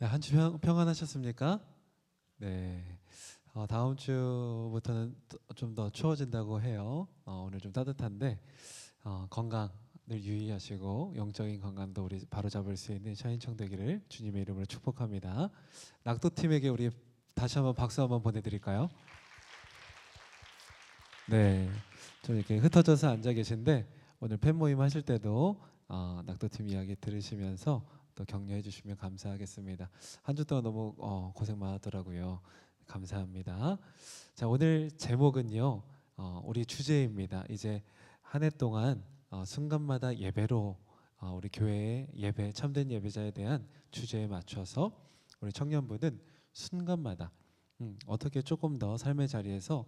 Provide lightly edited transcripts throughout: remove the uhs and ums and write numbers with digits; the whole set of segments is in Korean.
네, 한 주 평안하셨습니까? 네. 다음 주부터는 좀 더 추워진다고 해요. 오늘 좀 따뜻한데 건강 늘 유의하시고 영적인 건강도 우리 바로 잡을 수 있는 샤인청 되기를 주님의 이름으로 축복합니다. 낙도 팀에게 우리 다시 한번 박수 한번 보내드릴까요? 네. 좀 이렇게 흩어져서 앉아 계신데 오늘 팬 모임 하실 때도 낙도 팀 이야기 들으시면서 또 격려해 주시면 감사하겠습니다. 한 주 동안 너무 고생 많았더라고요. 감사합니다. 자, 오늘 제목은요. 우리 주제입니다. 이제 한 해 동안 순간마다 예배로 우리 교회의 예배, 참된 예배자에 대한 주제에 맞춰서 우리 청년부는 순간마다 어떻게 조금 더 삶의 자리에서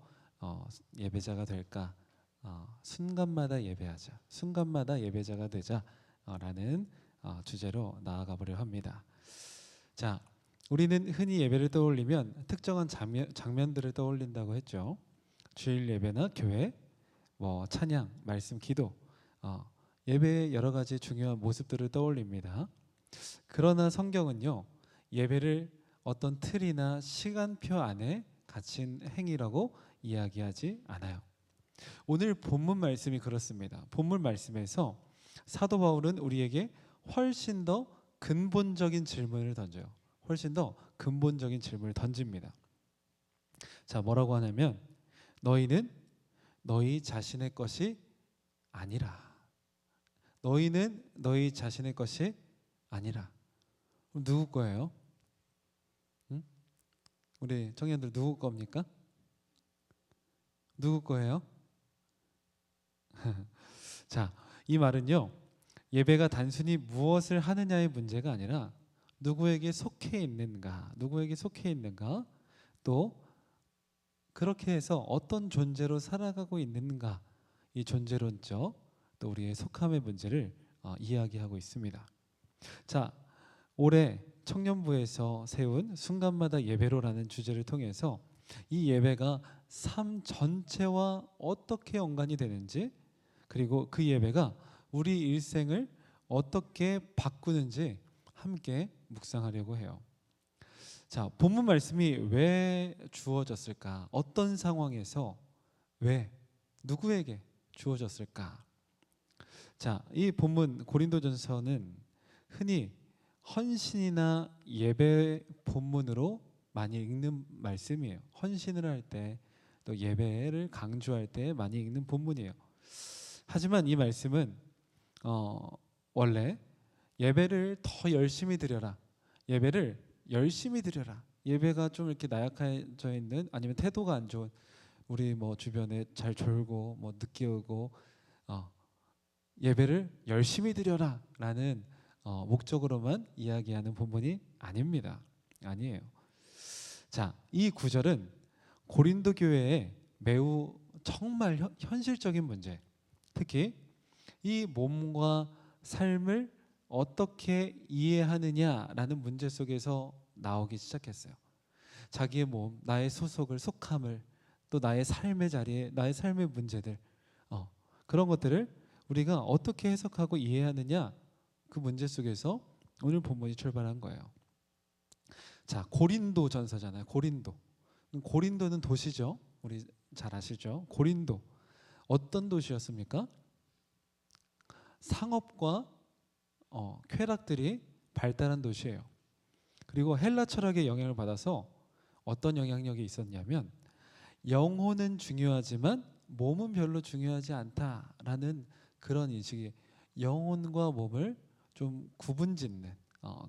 예배자가 될까? 순간마다 예배하자. 순간마다 예배자가 되자라는 주제로 나아가 보려 합니다. 자, 우리는 흔히 예배를 떠올리면 특정한 장면들을 떠올린다고 했죠. 주일 예배나 교회, 찬양, 말씀, 기도, 예배의 여러 가지 중요한 모습들을 떠올립니다. 그러나 성경은요, 예배를 어떤 틀이나 시간표 안에 갇힌 행위라고 이야기하지 않아요. 오늘 본문 말씀이 그렇습니다. 본문 말씀에서 사도 바울은 우리에게 훨씬 더 근본적인 질문을 던져요. 훨씬 더 근본적인 질문을 던집니다. 자, 뭐라고 하냐면 너희는 너희 자신의 것이 아니라. 너희는 너희 자신의 것이 아니라. 그럼 누구 거예요? 우리 청년들 누구 겁니까? 누구 거예요? 자, 이 말은요, 예배가 단순히 무엇을 하느냐의 문제가 아니라 누구에게 속해 있는가, 또 그렇게 해서 어떤 존재로 살아가고 있는가, 이 존재론적 또 우리의 속함의 문제를 이야기하고 있습니다. 자, 올해 청년부에서 세운 순간마다 예배로라는 주제를 통해서 이 예배가 삶 전체와 어떻게 연관이 되는지, 그리고 그 예배가 우리 일생을 어떻게 바꾸는지 함께 묵상하려고 해요. 자, 본문 말씀이 왜 주어졌을까? 어떤 상황에서 왜 누구에게 주어졌을까? 자, 이 본문 고린도전서는 흔히 헌신이나 예배 본문으로 많이 읽는 말씀이에요. 헌신을 할 때, 또 예배를 강조할 때 많이 읽는 본문이에요. 하지만 이 말씀은 원래 예배를 더 열심히 드려라, 예배를 열심히 드려라, 예배가 좀 이렇게 나약해져 있는, 아니면 태도가 안 좋은 우리 주변에 잘 졸고 늦게 오고 예배를 열심히 드려라 라는 목적으로만 이야기하는 본문이 아닙니다. 아니에요. 자, 이 구절은 고린도 교회에 매우 정말 현실적인 문제, 특히 이 몸과 삶을 어떻게 이해하느냐라는 문제 속에서 나오기 시작했어요. 자기의 몸, 나의 소속을, 속함을, 또 나의 삶의 자리에, 나의 삶의 문제들, 그런 것들을 우리가 어떻게 해석하고 이해하느냐, 그 문제 속에서 오늘 본문이 출발한 거예요. 자, 고린도 전서잖아요. 고린도는 도시죠. 우리 잘 아시죠? 고린도 어떤 도시였습니까? 상업과 쾌락들이 발달한 도시예요. 그리고 헬라 철학의 영향을 받아서 어떤 영향력이 있었냐면 영혼은 중요하지만 몸은 별로 중요하지 않다라는 그런 인식이, 영혼과 몸을 좀 구분짓는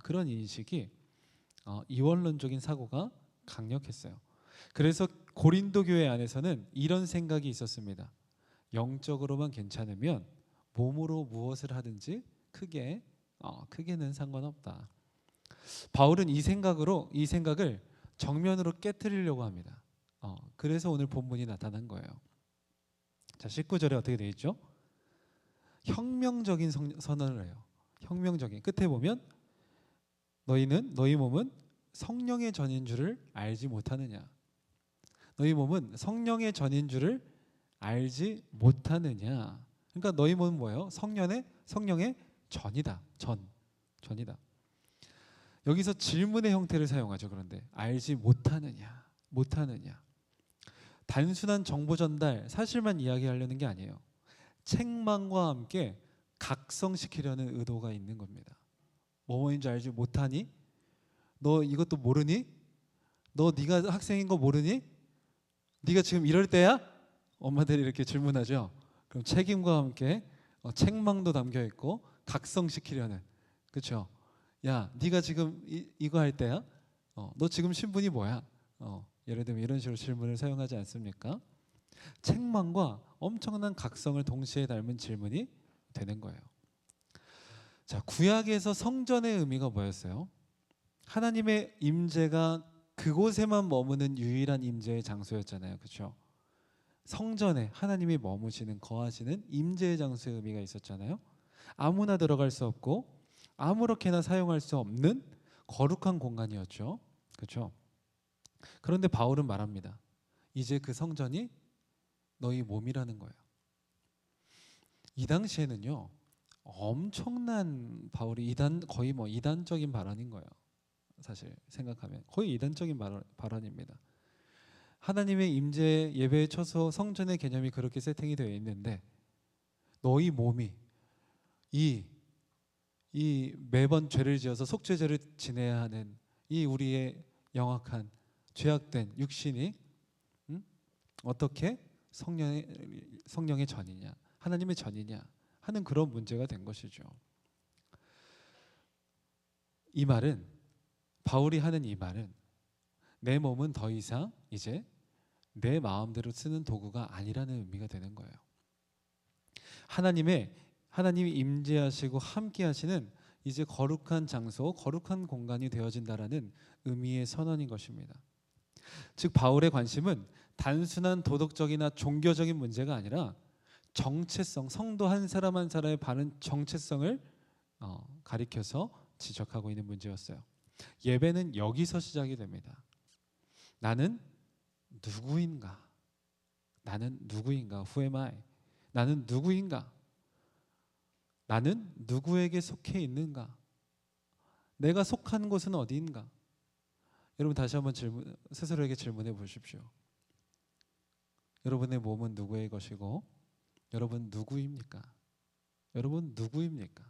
그런 인식이, 이원론적인 사고가 강력했어요. 그래서 고린도 교회 안에서는 이런 생각이 있었습니다. 영적으로만 괜찮으면 몸으로 무엇을 하든지 크게는 상관없다. 바울은 이 생각을 정면으로 깨트리려고 합니다. 그래서 오늘 본문이 나타난 거예요. 자, 19절에 어떻게 되어 있죠? 혁명적인 선언을 해요. 혁명적인, 끝에 보면 너희 몸은 성령의 전인 줄을 알지 못하느냐. 너희 몸은 성령의 전인 줄을 알지 못하느냐. 그러니까 너희 몸은 뭐예요? 성령의 전이다. 전이다. 여기서 질문의 형태를 사용하죠. 그런데 알지 못하느냐, 못하느냐. 단순한 정보 전달, 사실만 이야기하려는 게 아니에요. 책망과 함께 각성시키려는 의도가 있는 겁니다. 뭐뭐인 줄 알지 못하니? 너 이것도 모르니? 너 네가 학생인 거 모르니? 네가 지금 이럴 때야? 엄마들이 이렇게 질문하죠. 그럼 책임과 함께 책망도 담겨 있고 각성시키려는, 그렇죠? 야, 네가 지금 이거 할 때야? 너 지금 신분이 뭐야? 예를 들면 이런 식으로 질문을 사용하지 않습니까? 책망과 엄청난 각성을 동시에 닮은 질문이 되는 거예요. 자, 구약에서 성전의 의미가 뭐였어요? 하나님의 임재가 그곳에만 머무는 유일한 임재의 장소였잖아요. 그렇죠? 성전에 하나님이 머무시는, 거하시는 임재의 장소의 의미가 있었잖아요. 아무나 들어갈 수 없고 아무렇게나 사용할 수 없는 거룩한 공간이었죠. 그렇죠? 그런데 바울은 말합니다. 이제 그 성전이 너희 몸이라는 거예요. 이 당시에는요, 엄청난 바울이 거의 뭐 이단적인 발언인 거예요. 사실 생각하면 거의 이단적인 발언입니다. 하나님의 임재 예배의 처소 성전의 개념이 그렇게 세팅이 되어 있는데 너희 몸이 이 매번 죄를 지어서 속죄제를 지내야 하는 이 우리의 영악한 죄악된 육신이 어떻게 성령의 전이냐, 하나님의 전이냐 하는 그런 문제가 된 것이죠. 이 말은, 바울이 하는 이 말은 내 몸은 더 이상 이제 내 마음대로 쓰는 도구가 아니라는 의미가 되는 거예요. 하나님이 임재하시고 함께하시는 이제 거룩한 장소, 거룩한 공간이 되어진다라는 의미의 선언인 것입니다. 즉 바울의 관심은 단순한 도덕적이나 종교적인 문제가 아니라 정체성, 성도 한 사람 한 사람의 바른 정체성을 가리켜서 지적하고 있는 문제였어요. 예배는 여기서 시작이 됩니다. 나는 누구인가? 나는 누구인가? Who am I? 나는 누구인가? 나는 누구에게 속해 있는가? 내가 속한 곳은 어디인가? 여러분 다시 한번 스스로에게 질문해 보십시오. 여러분의 몸은 누구의 것이고 여러분 누구입니까? 여러분 누구입니까?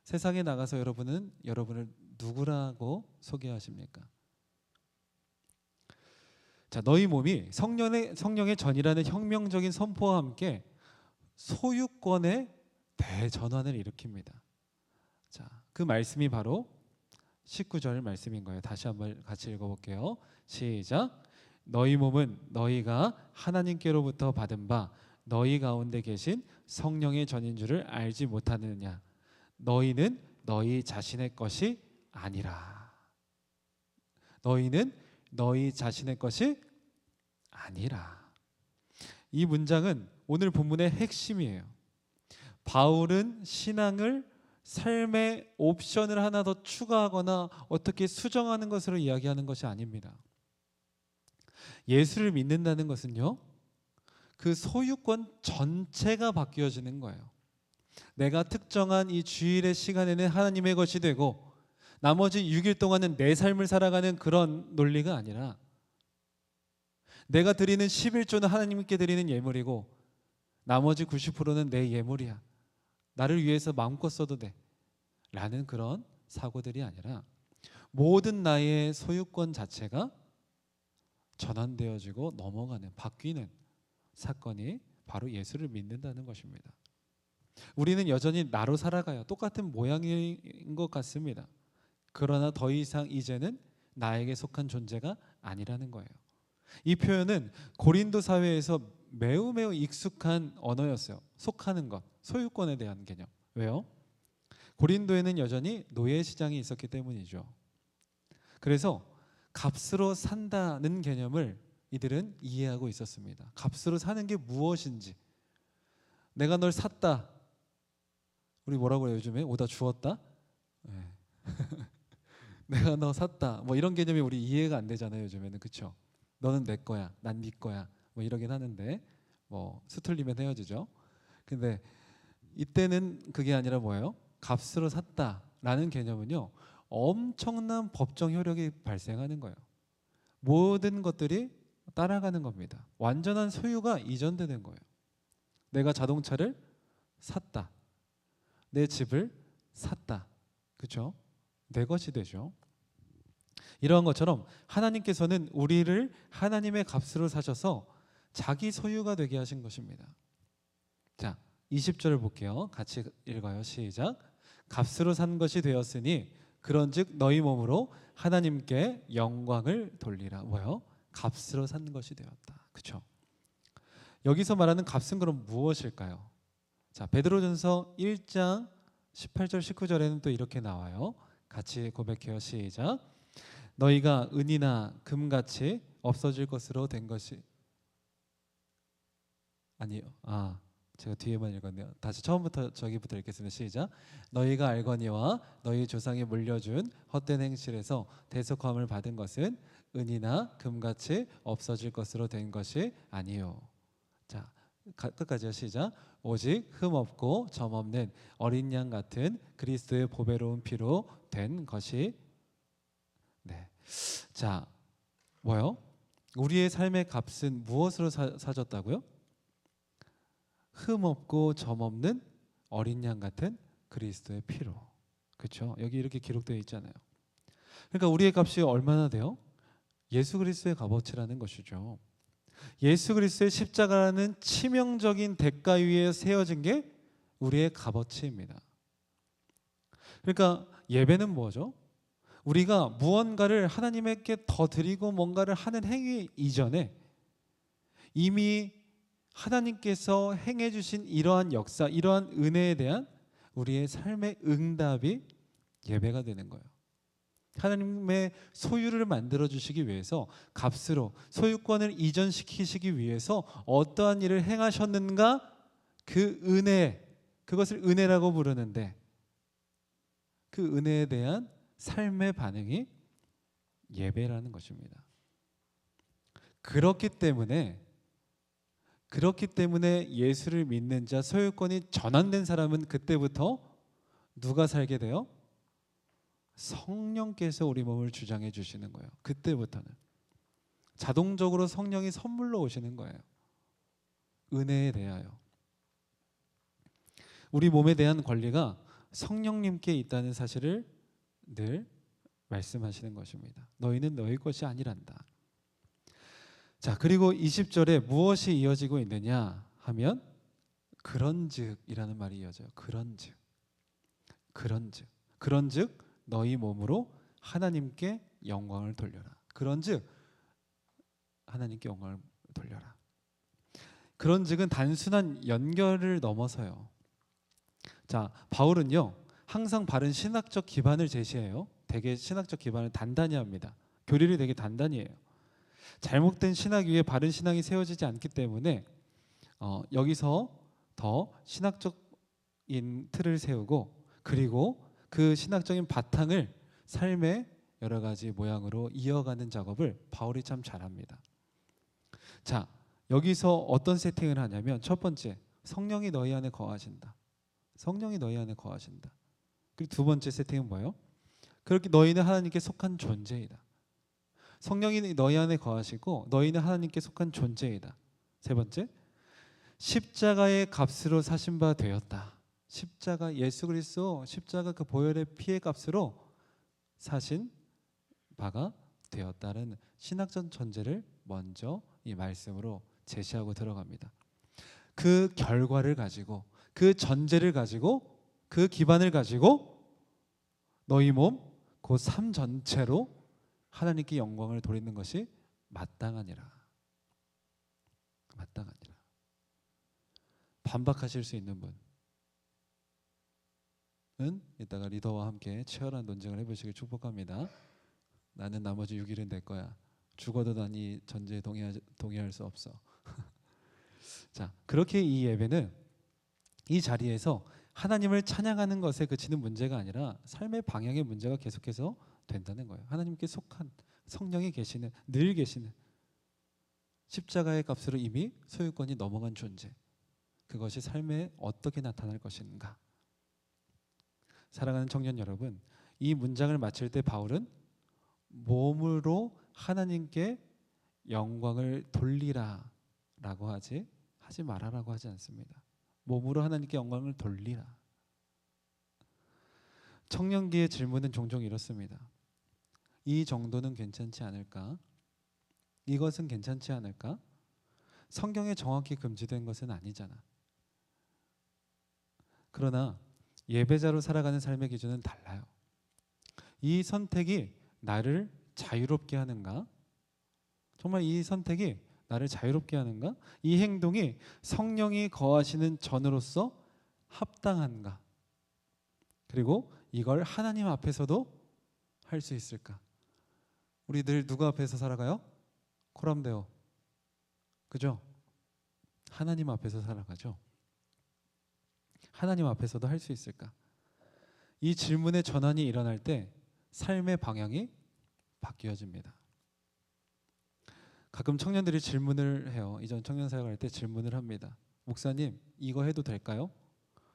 세상에 나가서 여러분은 여러분을 누구라고 소개하십니까? 자, 너희 몸이 성령의 전이라는 혁명적인 선포와 함께 소유권의 대전환을 일으킵니다. 자, 그 말씀이 바로 19절 말씀인 거예요. 다시 한번 같이 읽어볼게요. 시작. 너희 몸은 너희가 하나님께로부터 받은 바 너희 가운데 계신 성령의 전인 줄을 알지 못하느냐. 너희는 너희 자신의 것이 아니라. 너희는 너희 자신의 것이 아니라. 이 문장은 오늘 본문의 핵심이에요. 바울은 신앙을 삶의 옵션을 하나 더 추가하거나 어떻게 수정하는 것으로 이야기하는 것이 아닙니다. 예수를 믿는다는 것은요, 그 소유권 전체가 바뀌어지는 거예요. 내가 특정한 이 주일의 시간에는 하나님의 것이 되고 나머지 6일 동안은 내 삶을 살아가는 그런 논리가 아니라 내가 드리는 11조는 하나님께 드리는 예물이고 나머지 90%는 내 예물이야. 나를 위해서 마음껏 써도 돼 라는 그런 사고들이 아니라 모든 나의 소유권 자체가 전환되어지고 넘어가는, 바뀌는 사건이 바로 예수를 믿는다는 것입니다. 우리는 여전히 나로 살아가요. 똑같은 모양인 것 같습니다. 그러나 더 이상 이제는 나에게 속한 존재가 아니라는 거예요. 이 표현은 고린도 사회에서 매우 익숙한 언어였어요. 속하는 것, 소유권에 대한 개념. 왜요? 고린도에는 여전히 노예 시장이 있었기 때문이죠. 그래서 값으로 산다는 개념을 이들은 이해하고 있었습니다. 값으로 사는 게 무엇인지. 내가 널 샀다. 우리 뭐라고 해요 요즘에? 오다 주었다? 네. 내가 너 샀다. 뭐 이런 개념이 우리 이해가 안 되잖아요 요즘에는. 그렇죠? 너는 내 거야, 난 네 거야. 뭐 이러긴 하는데 뭐 수틀리면 헤어지죠. 근데 이때는 그게 아니라 뭐예요? 값으로 샀다라는 개념은요, 엄청난 법정 효력이 발생하는 거예요. 모든 것들이 따라가는 겁니다. 완전한 소유가 이전되는 거예요. 내가 자동차를 샀다. 내 집을 샀다. 그렇죠? 내 것이 되죠. 이러한 것처럼 하나님께서는 우리를 하나님의 값으로 사셔서 자기 소유가 되게 하신 것입니다. 자, 20절을 볼게요. 같이 읽어요. 시작. 값으로 산 것이 되었으니 그런즉 너희 몸으로 하나님께 영광을 돌리라. 뭐요? 값으로 산 것이 되었다. 그렇죠? 여기서 말하는 값은 그럼 무엇일까요? 자, 베드로전서 1장 18절 19절에는 또 이렇게 나와요. 같이 고백해요. 시작. 너희가 은이나 금같이 없어질 것으로 된 것이 아니요. 제가 뒤에만 읽었네요. 다시 처음부터 저기부터 읽겠습니다. 시작. 너희가 알거니와 너희 조상이 물려준 헛된 행실에서 대속함을 받은 것은 은이나 금같이 없어질 것으로 된 것이 아니요. 자, 끝까지요. 시작. 오직 흠 없고 점 없는 어린 양 같은 그리스도의 보배로운 피로 된 것이. 네. 자, 뭐요? 우리의 삶의 값은 무엇으로 사졌다고요? 흠 없고 점 없는 어린 양 같은 그리스도의 피로. 그렇죠? 여기 이렇게 기록되어 있잖아요. 그러니까 우리의 값이 얼마나 돼요? 예수 그리스도의 값어치라는 것이죠. 예수 그리스도의 십자가라는 치명적인 대가 위에 세워진 게 우리의 값어치입니다. 그러니까 예배는 뭐죠? 우리가 무언가를 하나님께 더 드리고 뭔가를 하는 행위 이전에 이미 하나님께서 행해 주신 이러한 역사, 이러한 은혜에 대한 우리의 삶의 응답이 예배가 되는 거예요. 하나님의 소유를 만들어 주시기 위해서 값으로 소유권을 이전시키시기 위해서 어떠한 일을 행하셨는가, 그 은혜, 그것을 은혜라고 부르는데 그 은혜에 대한 삶의 반응이 예배라는 것입니다. 그렇기 때문에 예수를 믿는 자, 소유권이 전환된 사람은 그때부터 누가 살게 돼요? 성령께서 우리 몸을 주장해 주시는 거예요. 그때부터는 자동적으로 성령이 선물로 오시는 거예요. 은혜에 대하여. 우리 몸에 대한 권리가 성령님께 있다는 사실을 늘 말씀하시는 것입니다. 너희는 너희 것이 아니란다. 자, 그리고 20절에 무엇이 이어지고 있느냐 하면 그런즉이라는 말이 이어져요. 그런즉 너희 몸으로 하나님께 영광을 돌려라. 그런즉 하나님께 영광을 돌려라. 그런즉은 단순한 연결을 넘어서요. 자, 바울은요 항상 바른 신학적 기반을 제시해요. 되게 신학적 기반을 단단히 합니다. 교리를 되게 단단히 해요. 잘못된 신학 위에 바른 신앙이 세워지지 않기 때문에 여기서 더 신학적인 틀을 세우고, 그리고 그 신학적인 바탕을 삶의 여러 가지 모양으로 이어가는 작업을 바울이 참 잘합니다. 자, 여기서 어떤 세팅을 하냐면 첫 번째, 성령이 너희 안에 거하신다. 성령이 너희 안에 거하신다. 그리고 두 번째 세팅은 뭐예요? 그렇게 너희는 하나님께 속한 존재이다. 성령이 너희 안에 거하시고 너희는 하나님께 속한 존재이다. 세 번째, 십자가의 값으로 사신 바 되었다. 십자가, 예수 그리스도 십자가 그 보혈의 피의 값으로 사신 바가 되었다는 신학적 전제를 먼저 이 말씀으로 제시하고 들어갑니다. 그 결과를 가지고, 그 전제를 가지고, 그 기반을 가지고 너희 몸, 그 삶 전체로 하나님께 영광을 돌리는 것이 마땅하니라. 반박하실 수 있는 분은 이따가 리더와 함께 치열한 논쟁을 해보시길 축복합니다. 나는 나머지 6일은 내 거야. 죽어도 난 이 전제에 동의할 수 없어. 자, 그렇게 이 예배는 이 자리에서 하나님을 찬양하는 것에 그치는 문제가 아니라 삶의 방향의 문제가 계속해서 된다는 거예요. 하나님께 속한 성령이 계시는, 늘 계시는, 십자가의 값으로 이미 소유권이 넘어간 존재, 그것이 삶에 어떻게 나타날 것인가. 사랑하는 청년 여러분, 이 문장을 마칠 때 바울은 몸으로 하나님께 영광을 돌리라 라고 하지 말아라고 하지 않습니다. 몸으로 하나님께 영광을 돌리라. 청년기의 질문은 종종 이렇습니다. 이 정도는 괜찮지 않을까? 이것은 괜찮지 않을까? 성경에 정확히 금지된 것은 아니잖아. 그러나 예배자로 살아가는 삶의 기준은 달라요. 이 선택이 나를 자유롭게 하는가? 정말 이 선택이 나를 자유롭게 하는가? 이 행동이 성령이 거하시는 전으로서 합당한가? 그리고 이걸 하나님 앞에서도 할 수 있을까? 우리 늘 누구 앞에서 살아가요? 코람데오. 그죠? 하나님 앞에서 살아가죠. 하나님 앞에서도 할 수 있을까? 이 질문의 전환이 일어날 때 삶의 방향이 바뀌어집니다. 가끔 청년들이 질문을 해요. 이전 청년 사역할 때 질문을 합니다. 목사님, 이거 해도 될까요?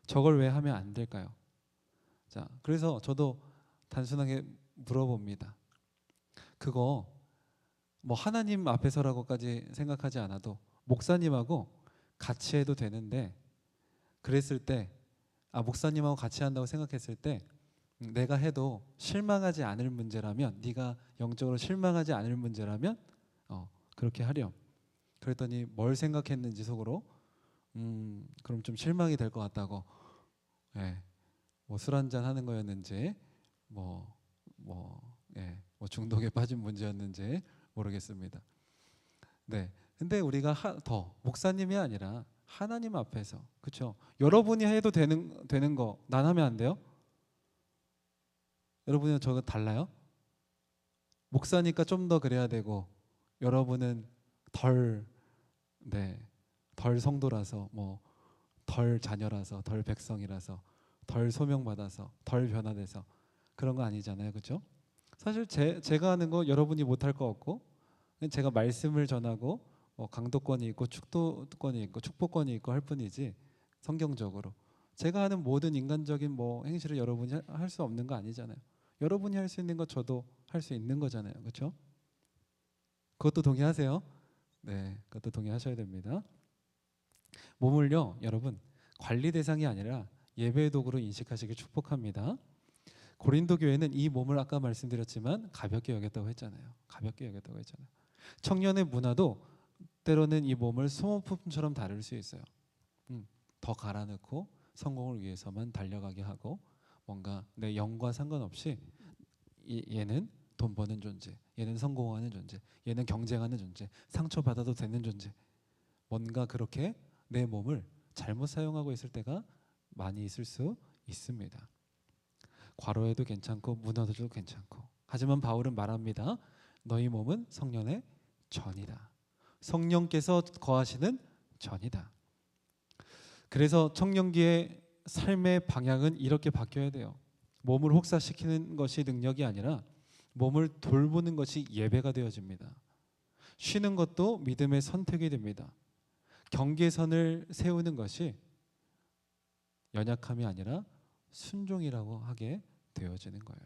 저걸 왜 하면 안 될까요? 자, 그래서 저도 단순하게 물어봅니다. 그거 뭐 하나님 앞에서라고까지 생각하지 않아도 목사님하고 같이 해도 되는데, 그랬을 때 목사님하고 같이 한다고 생각했을 때 내가 해도 실망하지 않을 문제라면, 네가 영적으로 실망하지 않을 문제라면 그렇게 하렴. 그랬더니 뭘 생각했는지 속으로 그럼 좀 실망이 될 것 같다고, 뭐 술 한잔 하는 거였는지 뭐 중독에 빠진 문제였는지 모르겠습니다. 네, 근데 우리가 더 목사님이 아니라 하나님 앞에서, 그렇죠? 여러분이 해도 되는 거 난 하면 안 돼요? 여러분은 저거 달라요? 목사니까 좀 더 그래야 되고, 여러분은 덜 성도라서, 뭐 덜 자녀라서, 덜 백성이라서, 덜 소명받아서, 덜 변화돼서 그런 거 아니잖아요, 그렇죠? 사실 제가 하는 거 여러분이 못할 거 없고, 제가 말씀을 전하고 강도권이 있고 축도권이 있고 축복권이 있고 할 뿐이지, 성경적으로 제가 하는 모든 인간적인 뭐 행실을 여러분이 할 수 없는 거 아니잖아요. 여러분이 할 수 있는 거 저도 할 수 있는 거잖아요, 그렇죠? 그것도 동의하세요? 네, 그것도 동의하셔야 됩니다. 몸을요, 여러분, 관리 대상이 아니라 예배의 도구로 인식하시길 축복합니다. 고린도 교회는 이 몸을 아까 말씀드렸지만 가볍게 여겼다고 했잖아요. 가볍게 여겼다고 했잖아요. 청년의 문화도 때로는 이 몸을 소모품처럼 다룰 수 있어요. 더 갈아넣고 성공을 위해서만 달려가게 하고, 뭔가 내 영과 상관없이 얘는 돈 버는 존재, 얘는 성공하는 존재, 얘는 경쟁하는 존재, 상처받아도 되는 존재, 뭔가 그렇게 내 몸을 잘못 사용하고 있을 때가 많이 있을 수 있습니다. 과로해도 괜찮고 무너져도 괜찮고, 하지만 바울은 말합니다. 너희 몸은 성령의 전이다. 성령께서 거하시는 전이다. 그래서 청년기의 삶의 방향은 이렇게 바뀌어야 돼요. 몸을 혹사시키는 것이 능력이 아니라 몸을 돌보는 것이 예배가 되어집니다. 쉬는 것도 믿음의 선택이 됩니다. 경계선을 세우는 것이 연약함이 아니라 순종이라고 하게 되어지는 거예요.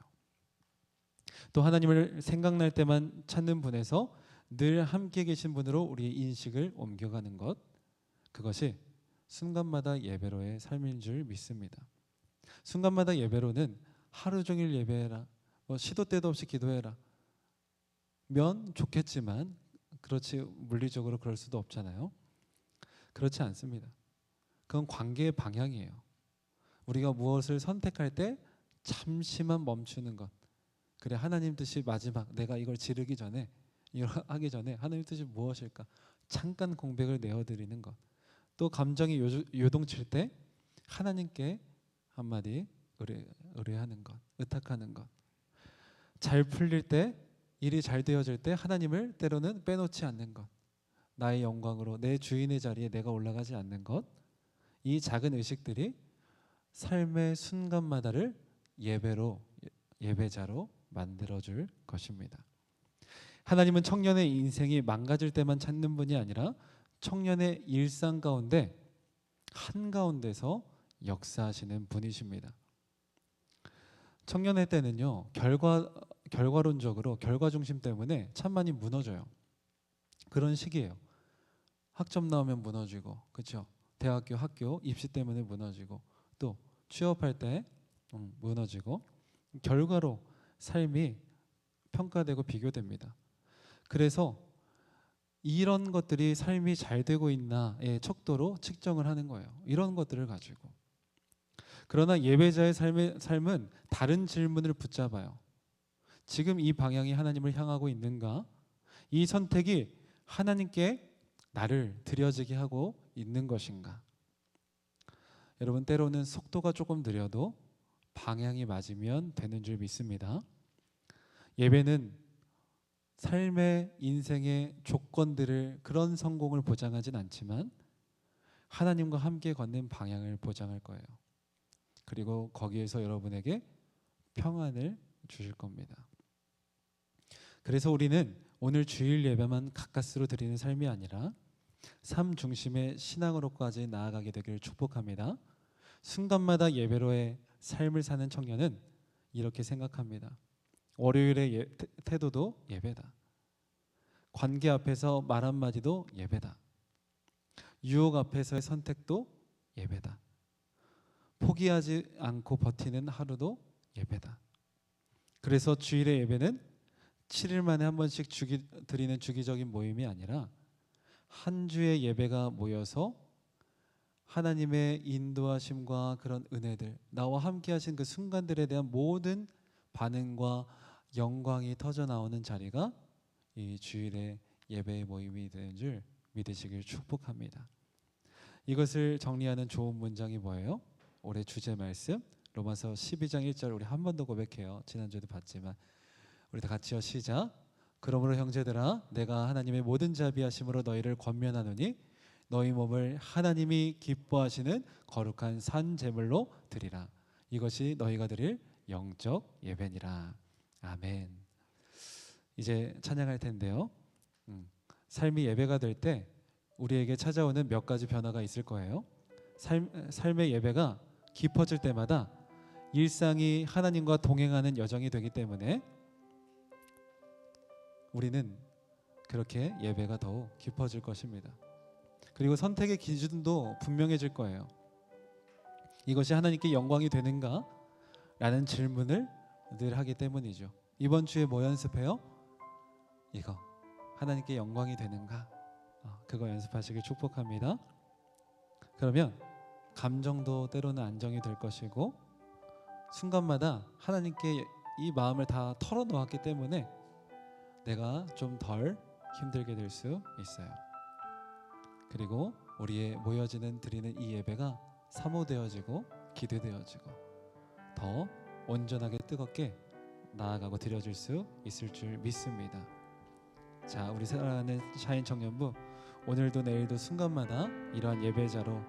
또 하나님을 생각날 때만 찾는 분에서 늘 함께 계신 분으로 우리의 인식을 옮겨가는 것, 그것이 순간마다 예배로의 삶인 줄 믿습니다. 순간마다 예배로는 하루 종일 예배해라, 뭐 시도 때도 없이 기도해라 면 좋겠지만, 그렇지 물리적으로 그럴 수도 없잖아요. 그렇지 않습니다. 그건 관계의 방향이에요. 우리가 무엇을 선택할 때 잠시만 멈추는 것, 그래 하나님 뜻이 마지막, 내가 이걸 지르기 전에, 이걸 하기 전에 하나님 뜻이 무엇일까 잠깐 공백을 내어드리는 것, 또 감정이 요동칠 때 하나님께 한마디 의뢰하는 것, 의탁하는 것, 잘 풀릴 때, 일이 잘 되어질 때 하나님을 때로는 빼놓지 않는 것, 나의 영광으로 내 주인의 자리에 내가 올라가지 않는 것, 이 작은 의식들이 삶의 순간마다를 예배자로 만들어줄 것입니다. 하나님은 청년의 인생이 망가질 때만 찾는 분이 아니라 청년의 일상 가운데 한가운데서 역사하시는 분이십니다. 청년의 때는요, 결과론적으로 결과 중심 때문에 참 많이 무너져요. 그런 시기예요. 학점 나오면 무너지고, 그렇죠? 대학교 학교 입시 때문에 무너지고, 또 취업할 때 무너지고, 결과로 삶이 평가되고 비교됩니다. 그래서 이런 것들이 삶이 잘 되고 있나의 척도로 측정을 하는 거예요. 이런 것들을 가지고. 그러나 예배자의 삶은 다른 질문을 붙잡아요. 지금 이 방향이 하나님을 향하고 있는가? 이 선택이 하나님께 나를 드려지게 하고 있는 것인가? 여러분, 때로는 속도가 조금 느려도 방향이 맞으면 되는 줄 믿습니다. 예배는 삶의 인생의 조건들을, 그런 성공을 보장하진 않지만 하나님과 함께 걷는 방향을 보장할 거예요. 그리고 거기에서 여러분에게 평안을 주실 겁니다. 그래서 우리는 오늘 주일 예배만 가까스로 드리는 삶이 아니라 삶 중심의 신앙으로까지 나아가게 되기를 축복합니다. 순간마다 예배로의 삶을 사는 청년은 이렇게 생각합니다. 월요일의 태도도 예배다. 관계 앞에서 말 한마디도 예배다. 유혹 앞에서의 선택도 예배다. 포기하지 않고 버티는 하루도 예배다. 그래서 주일의 예배는 7일 만에 한 번씩 드리는 주기적인 모임이 아니라 한 주의 예배가 모여서 하나님의 인도하심과 그런 은혜들, 나와 함께 하신 그 순간들에 대한 모든 반응과 영광이 터져 나오는 자리가 이 주일의 예배의 모임이 되는 줄 믿으시길 축복합니다. 이것을 정리하는 좋은 문장이 뭐예요? 올해 주제 말씀 로마서 12장 1절 우리 한 번 더 고백해요. 지난주에도 봤지만 우리 다 같이요. 시작. 그러므로 형제들아 내가 하나님의 모든 자비하심으로 너희를 권면하노니 너희 몸을 하나님이 기뻐하시는 거룩한 산 제물로 드리라. 이것이 너희가 드릴 영적 예배니라. 아멘. 이제 찬양할 텐데요. 삶이 예배가 될 때 우리에게 찾아오는 몇 가지 변화가 있을 거예요. 삶의 예배가 깊어질 때마다 일상이 하나님과 동행하는 여정이 되기 때문에 우리는 그렇게 예배가 더욱 깊어질 것입니다. 그리고 선택의 기준도 분명해질 거예요. 이것이 하나님께 영광이 되는가? 라는 질문을 늘 하기 때문이죠. 이번 주에 뭐 연습해요? 이거 하나님께 영광이 되는가? 그거 연습하시길 축복합니다. 그러면 감정도 때로는 안정이 될 것이고 순간마다 하나님께 이 마음을 다 털어놓았기 때문에 내가 좀 덜 힘들게 될 수 있어요. 그리고 우리의 모여지는 드리는 이 예배가 사모되어지고 기대되어지고 더 온전하게 뜨겁게 나아가고 드려질 수 있을 줄 믿습니다. 자, 우리 사랑하는 샤인 청년부, 오늘도 내일도 순간마다 이러한 예배자로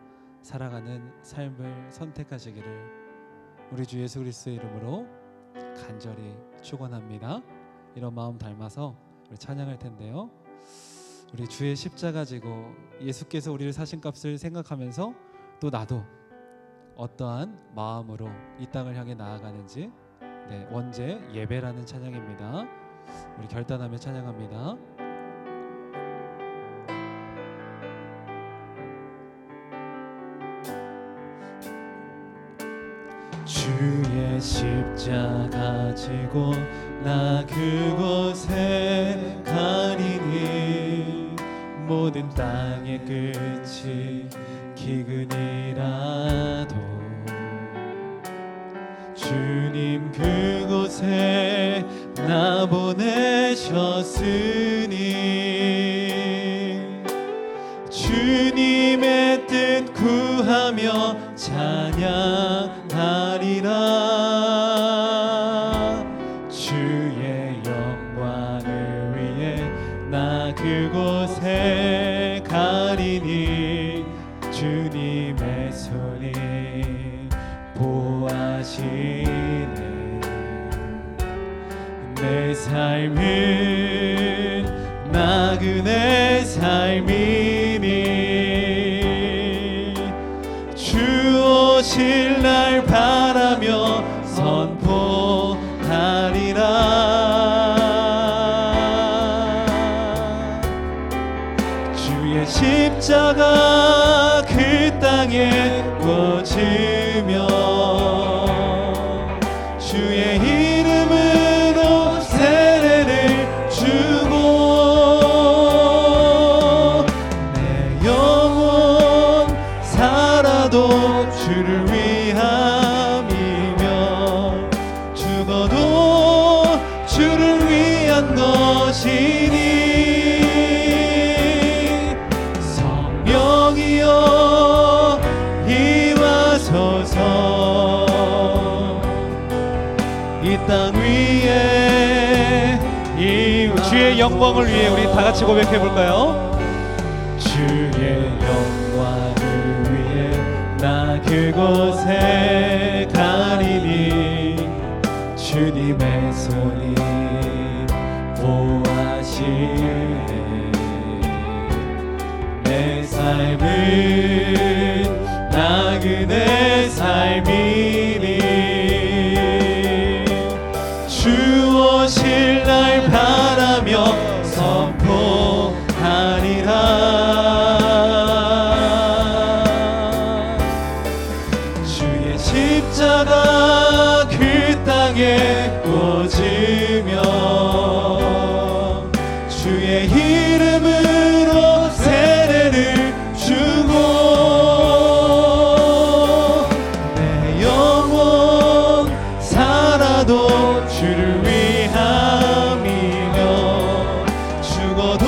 살아가는 삶을 선택하시기를 우리 주 예수 그리스도의 이름으로 간절히 축원합니다. 이런 마음 닮아서 우리 찬양할 텐데요. 우리 주의 십자가 지고 예수께서 우리를 사신 값을 생각하면서 또 나도 어떠한 마음으로 이 땅을 향해 나아가는지 원제 예배라는 찬양입니다. 우리 결단하며 찬양합니다. 주의 십자가 지고 나 그곳에 가리니 모든 땅의 끝이 기근이라도 주님 그곳에 나 보내셨으니 주님의 뜻 구하며 찬양하리라. 주의 영광을 위해 나 그곳에 가리니 주님의 손이 보호하시네. 내 삶은 나그네 삶이니 주 오실 날 바라며 선포 주의 십자가 그 땅에 꽂으며 주의 이름으로 세례를 주고 내 영혼 살아도 주를 위함이며 죽어도 주를 위한 것이니 성령이여 임하소서 이 땅 위에 주의 영광을 위해 우리 다 같이 고백해 볼까요? 주의 영광을 위해 나 그곳에 가리니 주님의 손이 보호하시네 내 삶은 나그네 삶이니 주 오실 날 바라며 선포하리라 주의 십자가 그 땅에 꽂으며 주의 이름으로 세례를 주고 내 영혼 살아도 주를 위함이며 죽어도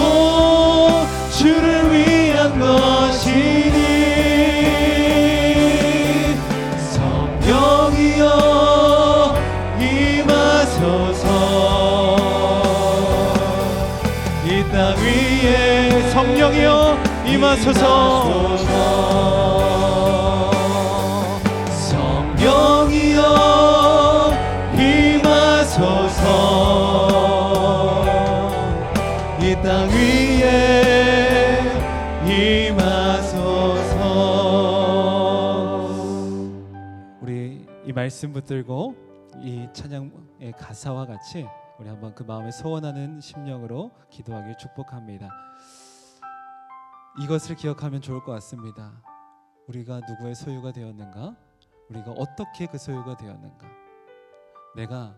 주를 위한 것이니 성령이여 임하소서 이 땅 위에 성령이여 임하소서 성령이여 임하소서 이 땅 위에 임하소서 우리 이 말씀 붙들고 이 찬양의 가사와 같이 우리 한번 그 마음에 소원하는 심령으로 기도하길 축복합니다. 이것을 기억하면 좋을 것 같습니다. 우리가 누구의 소유가 되었는가? 우리가 어떻게 그 소유가 되었는가? 내가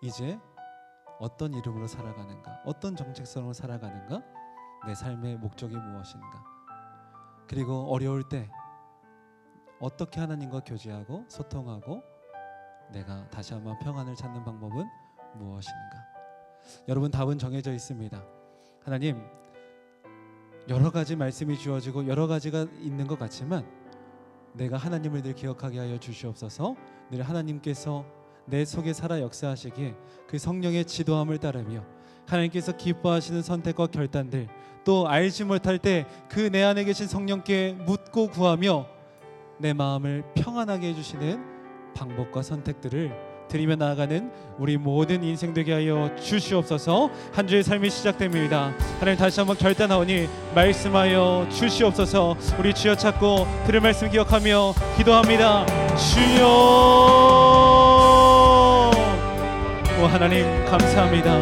이제 어떤 이름으로 살아가는가? 어떤 정체성으로 살아가는가? 내 삶의 목적이 무엇인가? 그리고 어려울 때 어떻게 하나님과 교제하고 소통하고 내가 다시 한번 평안을 찾는 방법은 무엇인가? 여러분 답은 정해져 있습니다. 하나님 여러 가지 말씀이 주어지고 여러 가지가 있는 것 같지만 내가 하나님을 늘 기억하게 하여 주시옵소서. 늘 하나님께서 내 속에 살아 역사하시기에 그 성령의 지도함을 따르며 하나님께서 기뻐하시는 선택과 결단들 또 알지 못할 때 그 내 안에 계신 성령께 묻고 구하며 내 마음을 평안하게 해주시는 방법과 선택들을 드리며 나아가는 우리 모든 인생 되게 하여 주시옵소서. 한 주의 삶이 시작됩니다. 하나님 다시 한번 결단하오니 말씀하여 주시옵소서. 우리 주여 찾고 들을 말씀 기억하며 기도합니다. 주여 오 하나님 감사합니다.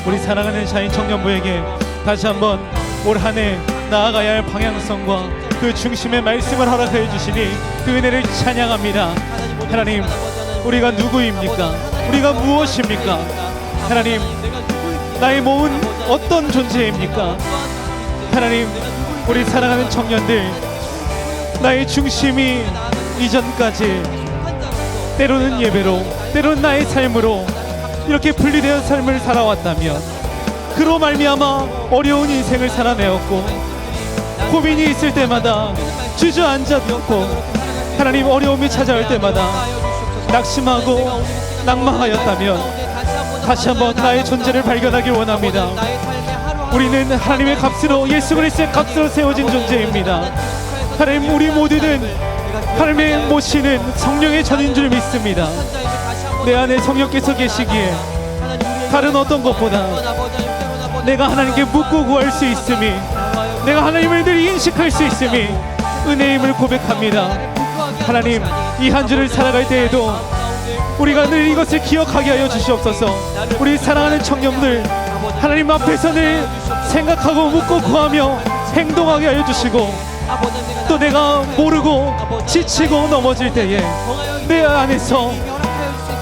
우리 사랑하는 자인 청년부에게 다시 한번 올 한 해 나아가야 할 방향성과 그 중심의 말씀을 허락해 주시니 그 은혜를 찬양합니다. 하나님 우리가 누구입니까? 우리가 무엇입니까? 하나님 나의 몸은 어떤 존재입니까? 하나님 우리 사랑하는 청년들 나의 중심이 이전까지 때로는 예배로 때로는 나의 삶으로 이렇게 분리되어 삶을 살아왔다면 그로 말미암아 어려운 인생을 살아내었고 고민이 있을 때마다 주저앉았고 하나님 어려움이 찾아올 때마다 낙심하고 낙망하였다면 다시 한번 나의 존재를 발견하길 원합니다. 우리는 하나님의 값으로 예수 그리스도의 값으로 세워진 존재입니다. 하나님 우리 모두는 하나님의 모시는 성령의 전인 줄 믿습니다. 내 안에 성령께서 계시기에 다른 어떤 것보다 내가 하나님께 묻고 구할 수 있음이 내가 하나님을 늘 인식할 수 있음이 은혜임을 고백합니다. 하나님 이 한 주를 살아갈 때에도 우리가 늘 이것을 기억하게 하여 주시옵소서. 우리 사랑하는 청년들 하나님 앞에서 늘 생각하고 묻고 구하며 행동하게 하여 주시고, 또 내가 모르고 지치고 넘어질 때에 내 안에서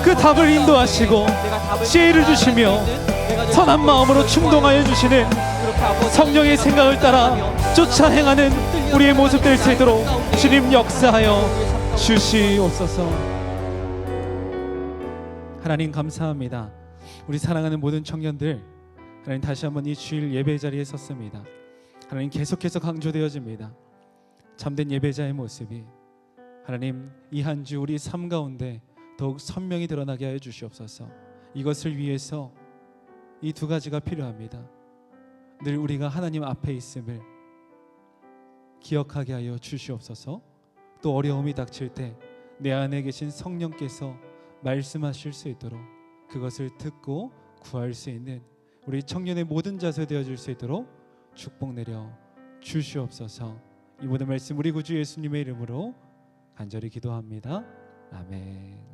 그 답을 인도하시고 지혜를 주시며 선한 마음으로 충동하여 주시는 성령의 생각을 따라 쫓아 행하는 우리의 모습 될 수 있도록 주님 역사하여 주시옵소서. 하나님 감사합니다. 우리 사랑하는 모든 청년들, 하나님 다시 한번 이 주일 예배 자리에 섰습니다. 하나님 계속해서 강조되어집니다. 참된 예배자의 모습이 하나님 이 한 주 우리 삶 가운데 더욱 선명히 드러나게 하여 주시옵소서. 이것을 위해서 이 두 가지가 필요합니다. 늘 우리가 하나님 앞에 있음을 기억하게 하여 주시옵소서. 또 어려움이 닥칠 때 내 안에 계신 성령께서 말씀하실 수 있도록 그것을 듣고 구할 수 있는 우리 청년의 모든 자세 되어질 수 있도록 축복 내려 주시옵소서. 이 모든 말씀 우리 구주 예수님의 이름으로 간절히 기도합니다. 아멘.